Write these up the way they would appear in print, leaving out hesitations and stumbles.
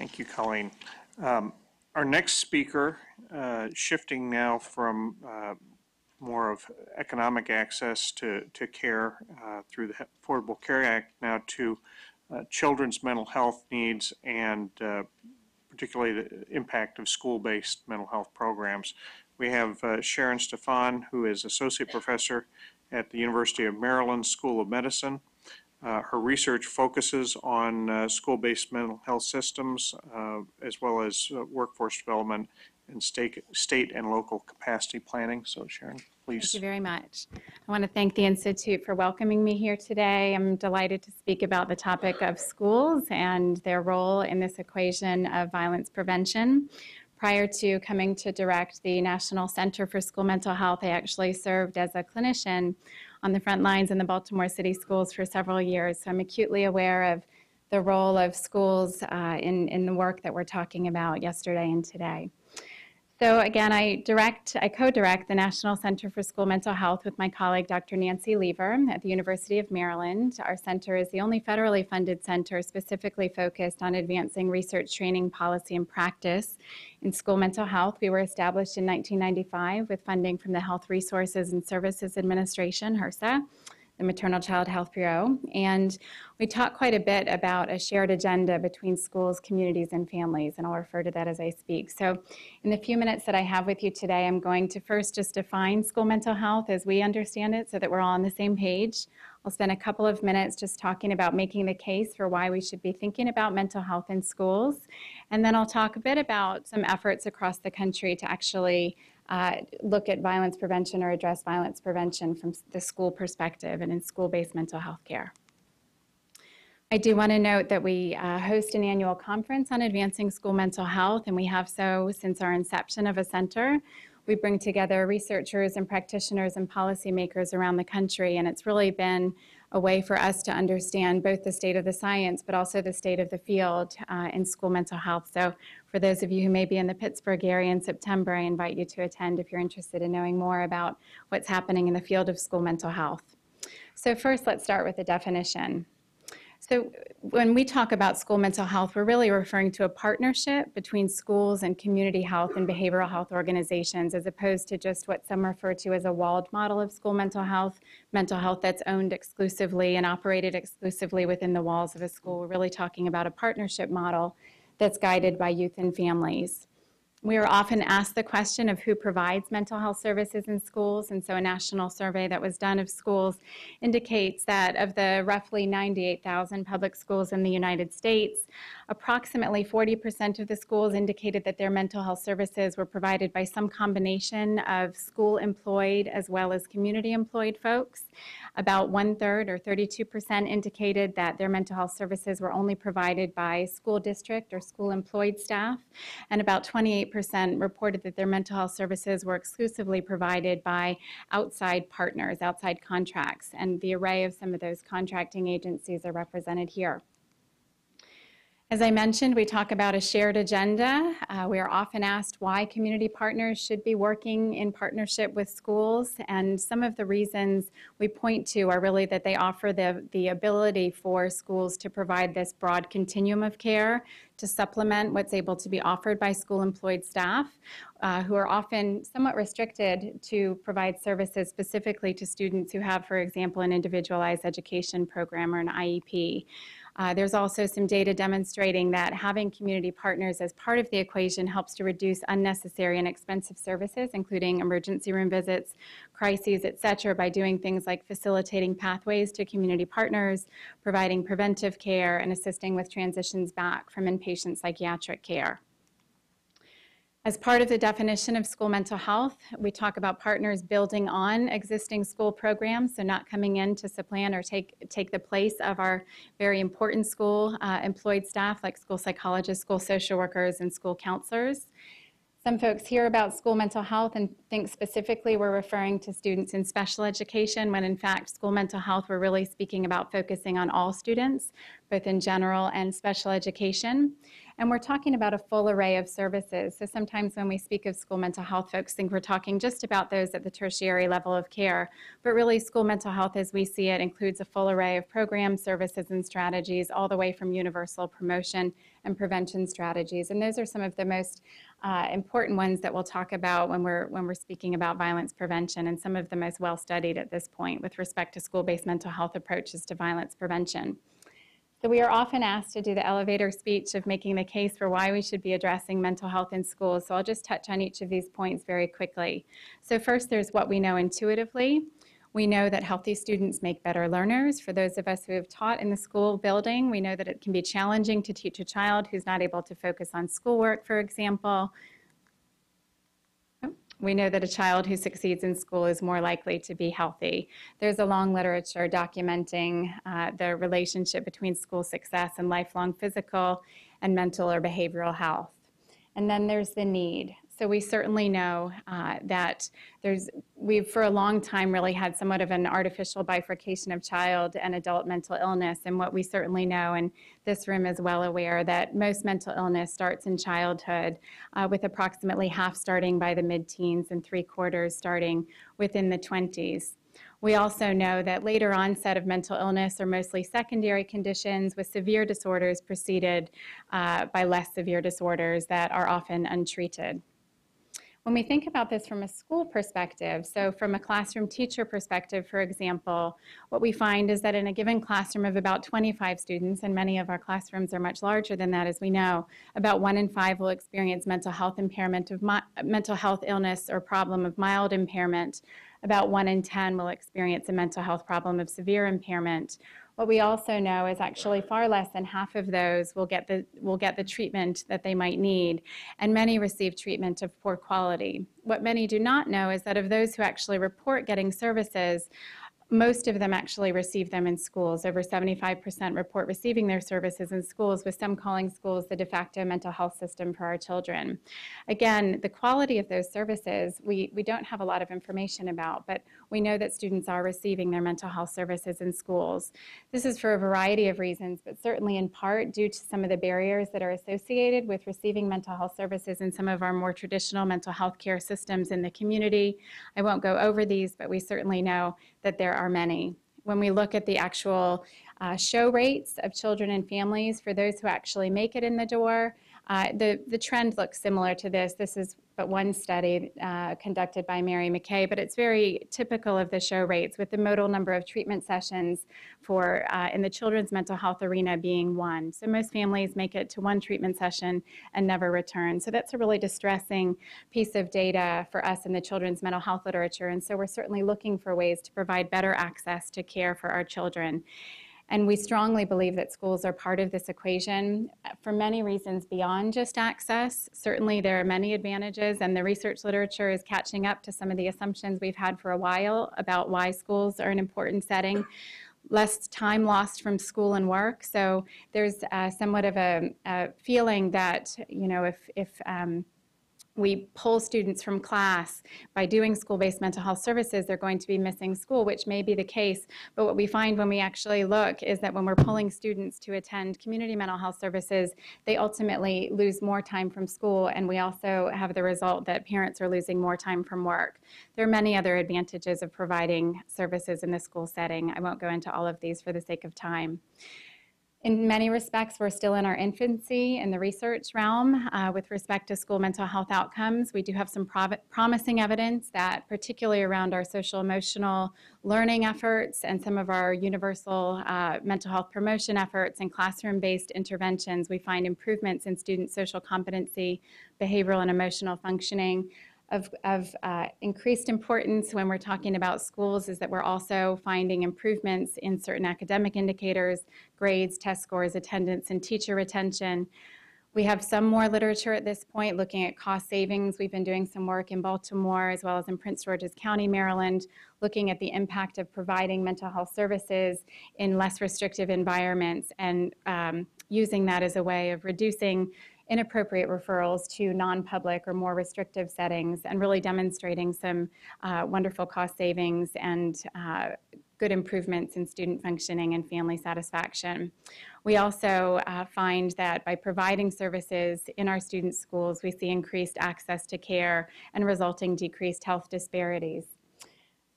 Thank you, Colleen. Our next speaker, shifting now from more of economic access to care through the Affordable Care Act now to children's mental health needs and particularly the impact of school-based mental health programs. We have Sharon Stephan, who is Associate Professor at the University of Maryland School of Medicine. Her research focuses on school-based mental health systems as well as workforce development and state and local capacity planning. So Sharon, please. Thank you very much. I want to thank the Institute for welcoming me here today. I'm delighted to speak about the topic of schools and their role in this equation of violence prevention. Prior to coming to direct the National Center for School Mental Health, I actually served as a clinician on the front lines in the Baltimore City schools for several years. So I'm acutely aware of the role of schools in the work that we're talking about yesterday and today. So again, I co-direct the National Center for School Mental Health with my colleague, Dr. Nancy Lever at the University of Maryland. Our center is the only federally funded center specifically focused on advancing research, training, policy, and practice in school mental health. We were established in 1995 with funding from the Health Resources and Services Administration, HRSA, the Maternal Child Health Bureau, and we talk quite a bit about a shared agenda between schools, communities, and families, and I'll refer to that as I speak. So in the few minutes that I have with you today, I'm going to first just define school mental health as we understand it so that we're all on the same page. I'll spend a couple of minutes just talking about making the case for why we should be thinking about mental health in schools, and then I'll talk a bit about some efforts across the country to actually look at violence prevention or address violence prevention from the school perspective and in school-based mental health care. I do want to note that we host an annual conference on advancing school mental health, and we have so since our inception of a center. We bring together researchers and practitioners and policymakers around the country, and it's really been a way for us to understand both the state of the science but also the state of the field in school mental health. So for those of you who may be in the Pittsburgh area in September, I invite you to attend if you're interested in knowing more about what's happening in the field of school mental health. So first, let's start with a definition. So when we talk about school mental health, we're really referring to a partnership between schools and community health and behavioral health organizations, as opposed to just what some refer to as a walled model of school mental health that's owned exclusively and operated exclusively within the walls of a school. We're really talking about a partnership model that's guided by youth and families. We are often asked the question of who provides mental health services in schools, and so a national survey that was done of schools indicates that of the roughly 98,000 public schools in the United States, approximately 40% of the schools indicated that their mental health services were provided by some combination of school-employed as well as community-employed folks. About 1/3 or 32% indicated that their mental health services were only provided by school district or school-employed staff, and about 28% reported that their mental health services were exclusively provided by outside partners, outside contracts, and the array of some of those contracting agencies are represented here. As I mentioned, we talk about a shared agenda. We are often asked why community partners should be working in partnership with schools, and some of the reasons we point to are really that they offer the ability for schools to provide this broad continuum of care to supplement what's able to be offered by school-employed staff who are often somewhat restricted to provide services specifically to students who have, for example, an individualized education program or an IEP. There's also some data demonstrating that having community partners as part of the equation helps to reduce unnecessary and expensive services, including emergency room visits, crises, et cetera, by doing things like facilitating pathways to community partners, providing preventive care, and assisting with transitions back from inpatient psychiatric care. As part of the definition of school mental health, we talk about partners building on existing school programs, so not coming in to supplant or take the place of our very important school employed staff like school psychologists, school social workers, and school counselors. Some folks hear about school mental health and think specifically we're referring to students in special education, when in fact school mental health we're really speaking about focusing on all students, both in general and special education. And we're talking about a full array of services. So sometimes when we speak of school mental health, folks think we're talking just about those at the tertiary level of care. But really, school mental health, as we see it, includes a full array of programs, services, and strategies, all the way from universal promotion and prevention strategies. And those are some of the most important ones that we'll talk about when we're speaking about violence prevention, and some of the most well studied at this point with respect to school-based mental health approaches to violence prevention. So we are often asked to do the elevator speech of making the case for why we should be addressing mental health in schools. So I'll just touch on each of these points very quickly. So first, there's what we know intuitively. We know that healthy students make better learners. For those of us who have taught in the school building, we know that it can be challenging to teach a child who's not able to focus on schoolwork, for example. We know that a child who succeeds in school is more likely to be healthy. There's a long literature documenting the relationship between school success and lifelong physical and mental or behavioral health. And then there's the need. So we certainly know that we've for a long time really had somewhat of an artificial bifurcation of child and adult mental illness. And what we certainly know, and this room is well aware, that most mental illness starts in childhood, with approximately half starting by the mid-teens and 3/4 starting within the 20s. We also know that later onset of mental illness are mostly secondary conditions, with severe disorders preceded by less severe disorders that are often untreated. When we think about this from a school perspective, so from a classroom teacher perspective, for example, what we find is that in a given classroom of about 25 students, and many of our classrooms are much larger than that, as we know, about 1 in 5 will experience mental health impairment of mental health illness or problem of mild impairment. About 1 in 10 will experience a mental health problem of severe impairment. What we also know is actually far less than half of those will get the treatment that they might need, and many receive treatment of poor quality. What many do not know is that of those who actually report getting services, most of them actually receive them in schools. Over 75% report receiving their services in schools, with some calling schools the de facto mental health system for our children. Again, the quality of those services, we don't have a lot of information about, but we know that students are receiving their mental health services in schools. This is for a variety of reasons, but certainly in part due to some of the barriers that are associated with receiving mental health services in some of our more traditional mental health care systems in the community. I won't go over these, but we certainly know that there are many. When we look at the actual show rates of children and families for those who actually make it in the door, the trend looks similar to this. This is but one study conducted by Mary McKay, but it's very typical of the show rates, with the modal number of treatment sessions for in the children's mental health arena being 1. So most families make it to 1 treatment session and never return. So that's a really distressing piece of data for us in the children's mental health literature. And so we're certainly looking for ways to provide better access to care for our children. And we strongly believe that schools are part of this equation for many reasons beyond just access. Certainly there are many advantages, and the research literature is catching up to some of the assumptions we've had for a while about why schools are an important setting. Less time lost from school and work. So there's somewhat of a feeling that, you know, if we pull students from class by doing school-based mental health services, they're going to be missing school, which may be the case. But what we find when we actually look is that when we're pulling students to attend community mental health services, they ultimately lose more time from school, and we also have the result that parents are losing more time from work. There are many other advantages of providing services in the school setting. I won't go into all of these for the sake of time. In many respects, we're still in our infancy in the research realm with respect to school mental health outcomes. We do have some promising evidence that, particularly around our social emotional learning efforts and some of our universal mental health promotion efforts and classroom-based interventions, we find improvements in student social competency, behavioral and emotional functioning. Of increased importance when we're talking about schools is that we're also finding improvements in certain academic indicators, grades, test scores, attendance, and teacher retention. We have some more literature at this point looking at cost savings. We've been doing some work in Baltimore as well as in Prince George's County, Maryland, looking at the impact of providing mental health services in less restrictive environments and using that as a way of reducing inappropriate referrals to non-public or more restrictive settings, and really demonstrating some wonderful cost savings and good improvements in student functioning and family satisfaction. We also find that by providing services in our students' schools, we see increased access to care and resulting decreased health disparities.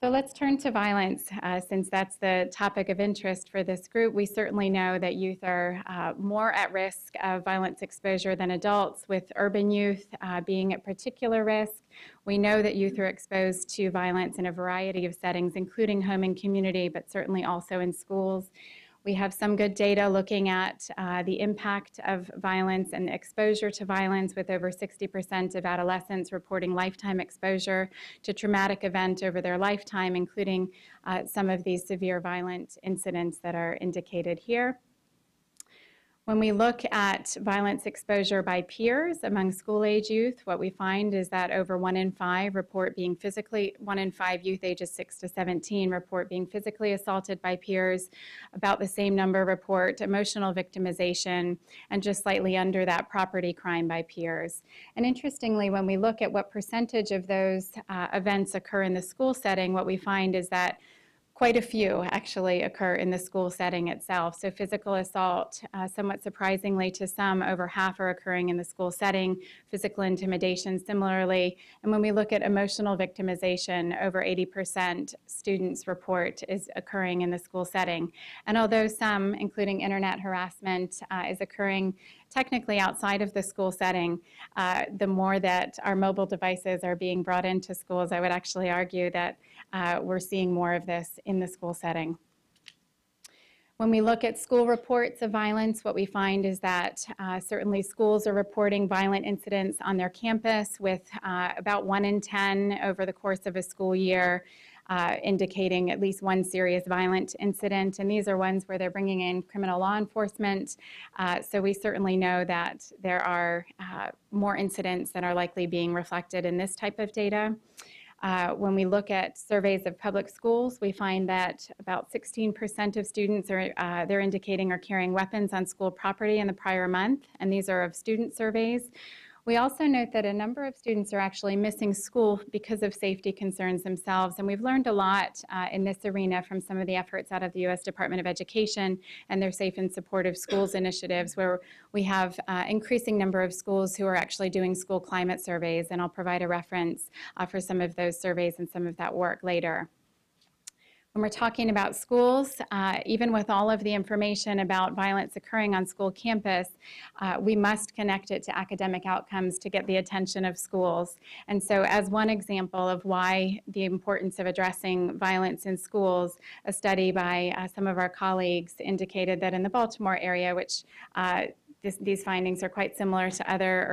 So let's turn to violence, since that's the topic of interest for this group. We certainly know that youth are more at risk of violence exposure than adults, with urban youth being at particular risk. We know that youth are exposed to violence in a variety of settings, including home and community, but certainly also in schools. We have some good data looking at the impact of violence and exposure to violence, with over 60% of adolescents reporting lifetime exposure to traumatic event over their lifetime, including some of these severe violent incidents that are indicated here. When we look at violence exposure by peers among school-age youth, what we find is that over 1 in 5 report being physically, 1 in 5 youth ages 6 to 17 report being physically assaulted by peers. About the same number report emotional victimization, and just slightly under that, property crime by peers. And interestingly, when we look at what percentage of those events occur in the school setting, what we find is that quite a few actually occur in the school setting itself. So physical assault, somewhat surprisingly to some, over half are occurring in the school setting. Physical intimidation similarly. And when we look at emotional victimization, over 80% students report is occurring in the school setting. And although some, including internet harassment, is occurring technically outside of the school setting, the more that our mobile devices are being brought into schools, I would actually argue that we're seeing more of this in the school setting. When we look at school reports of violence, what we find is that certainly schools are reporting violent incidents on their campus, with about 1 in 10 over the course of a school year, indicating at least one serious violent incident. And these are ones where they're bringing in criminal law enforcement. So we certainly know that there are more incidents that are likely being reflected in this type of data. When we look at surveys of public schools, we find that about 16% of students they're indicating are carrying weapons on school property in the prior month, and these are of student surveys. We also note that a number of students are actually missing school because of safety concerns themselves, and we've learned a lot in this arena from some of the efforts out of the U.S. Department of Education and their Safe and Supportive Schools initiatives, where we have increasing number of schools who are actually doing school climate surveys, and I'll provide a reference for some of those surveys and some of that work later. When we're talking about schools, even with all of the information about violence occurring on school campus, we must connect it to academic outcomes to get the attention of schools. And so as one example of why the importance of addressing violence in schools, a study by some of our colleagues indicated that in the Baltimore area, which these findings are quite similar to other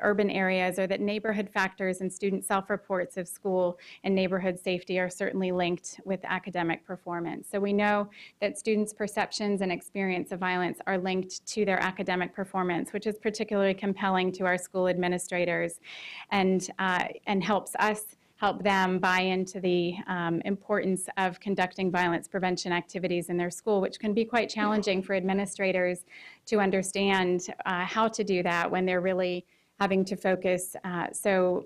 urban areas, or that neighborhood factors and student self-reports of school and neighborhood safety are certainly linked with academic performance. So we know that students' perceptions and experience of violence are linked to their academic performance, which is particularly compelling to our school administrators, and help them buy into the importance of conducting violence prevention activities in their school, which can be quite challenging for administrators to understand how to do that when they're really having to focus so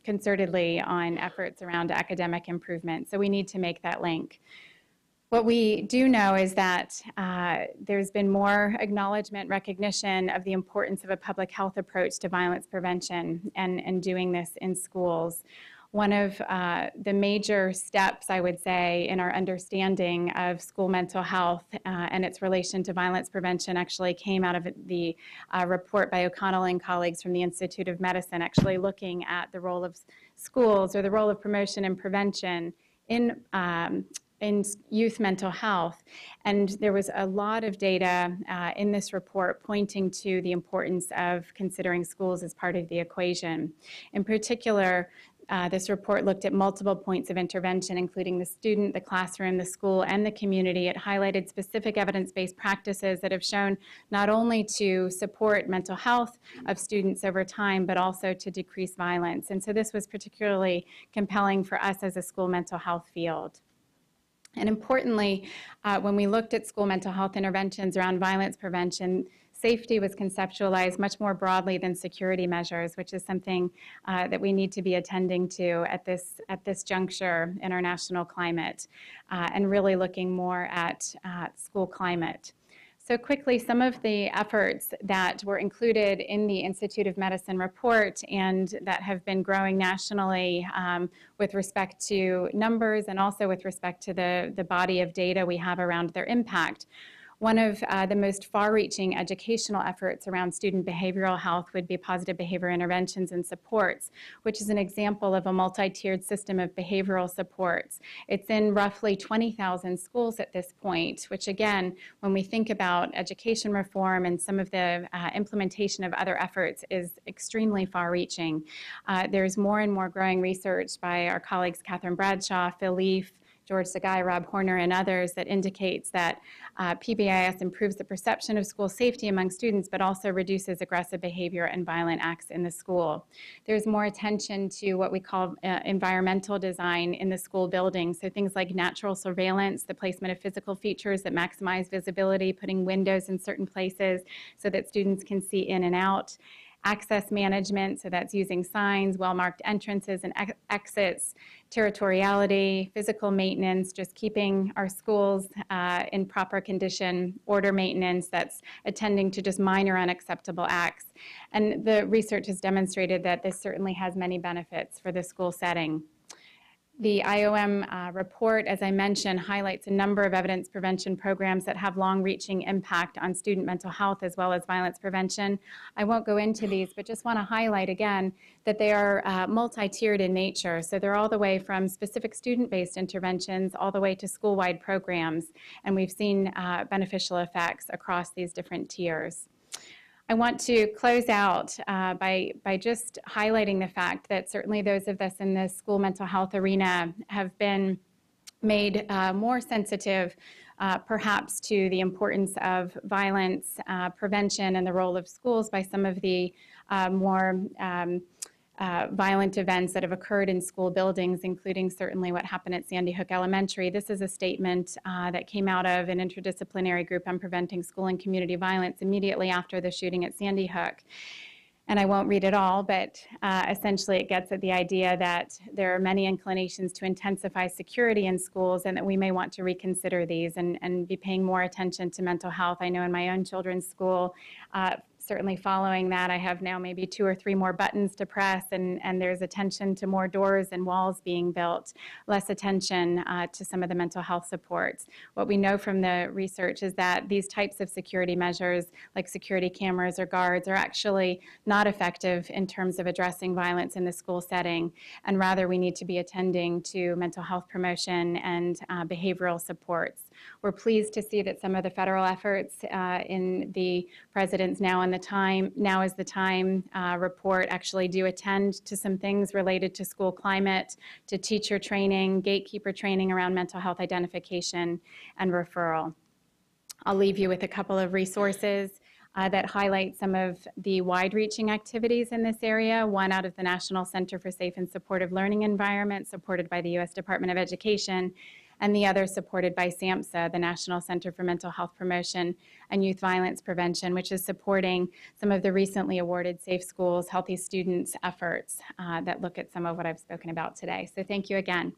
concertedly on efforts around academic improvement. So we need to make that link. What we do know is that there's been more acknowledgement, recognition of the importance of a public health approach to violence prevention and doing this in schools. One of the major steps, I would say, in our understanding of school mental health and its relation to violence prevention actually came out of the report by O'Connell and colleagues from the Institute of Medicine, actually looking at the role of schools, or the role of promotion and prevention in youth mental health. And there was a lot of data in this report pointing to the importance of considering schools as part of the equation. In particular, this report looked at multiple points of intervention, including the student, the classroom, the school, and the community. It highlighted specific evidence-based practices that have shown not only to support mental health of students over time, but also to decrease violence. And so this was particularly compelling for us as a school mental health field. And importantly, when we looked at school mental health interventions around violence prevention, safety was conceptualized much more broadly than security measures, which is something that we need to be attending to at this juncture in our national climate, and really looking more at school climate. So quickly, some of the efforts that were included in the Institute of Medicine report and that have been growing nationally with respect to numbers and also with respect to the body of data we have around their impact. One of the most far-reaching educational efforts around student behavioral health would be positive behavior interventions and supports, which is an example of a multi-tiered system of behavioral supports. It's in roughly 20,000 schools at this point, which again, when we think about education reform and some of the implementation of other efforts, is extremely far-reaching. There's more and more growing research by our colleagues Catherine Bradshaw, Phil Leaf, George Sagai, Rob Horner, and others that indicates that PBIS improves the perception of school safety among students, but also reduces aggressive behavior and violent acts in the school. There's more attention to what we call environmental design in the school building. So things like natural surveillance, the placement of physical features that maximize visibility, putting windows in certain places so that students can see in and out. Access management, so that's using signs, well-marked entrances and exits, territoriality, physical maintenance, just keeping our schools in proper condition, order maintenance, that's attending to just minor unacceptable acts. And the research has demonstrated that this certainly has many benefits for the school setting. The IOM report, as I mentioned, highlights a number of evidence prevention programs that have long-reaching impact on student mental health as well as violence prevention. I won't go into these, but just want to highlight again that they are multi-tiered in nature. So they're all the way from specific student-based interventions all the way to school-wide programs. And we've seen beneficial effects across these different tiers. I want to close out by just highlighting the fact that certainly those of us in the school mental health arena have been made more sensitive perhaps to the importance of violence prevention and the role of schools by some of the more violent events that have occurred in school buildings, including certainly what happened at Sandy Hook Elementary. This is a statement that came out of an interdisciplinary group on preventing school and community violence immediately after the shooting at Sandy Hook. And I won't read it all, but essentially it gets at the idea that there are many inclinations to intensify security in schools and that we may want to reconsider these and be paying more attention to mental health. I know in my own children's school, certainly following that, I have now maybe 2 or 3 more buttons to press, and there's attention to more doors and walls being built, less attention to some of the mental health supports. What we know from the research is that these types of security measures, like security cameras or guards, are actually not effective in terms of addressing violence in the school setting, and rather we need to be attending to mental health promotion and behavioral supports. We're pleased to see that some of the federal efforts in the President's Now is the Time report actually do attend to some things related to school climate, to teacher training, gatekeeper training around mental health identification and referral. I'll leave you with a couple of resources that highlight some of the wide-reaching activities in this area, one out of the National Center for Safe and Supportive Learning Environment, supported by the U.S. Department of Education, and the other supported by SAMHSA, the National Center for Mental Health Promotion and Youth Violence Prevention, which is supporting some of the recently awarded Safe Schools, Healthy Students efforts that look at some of what I've spoken about today. So thank you again.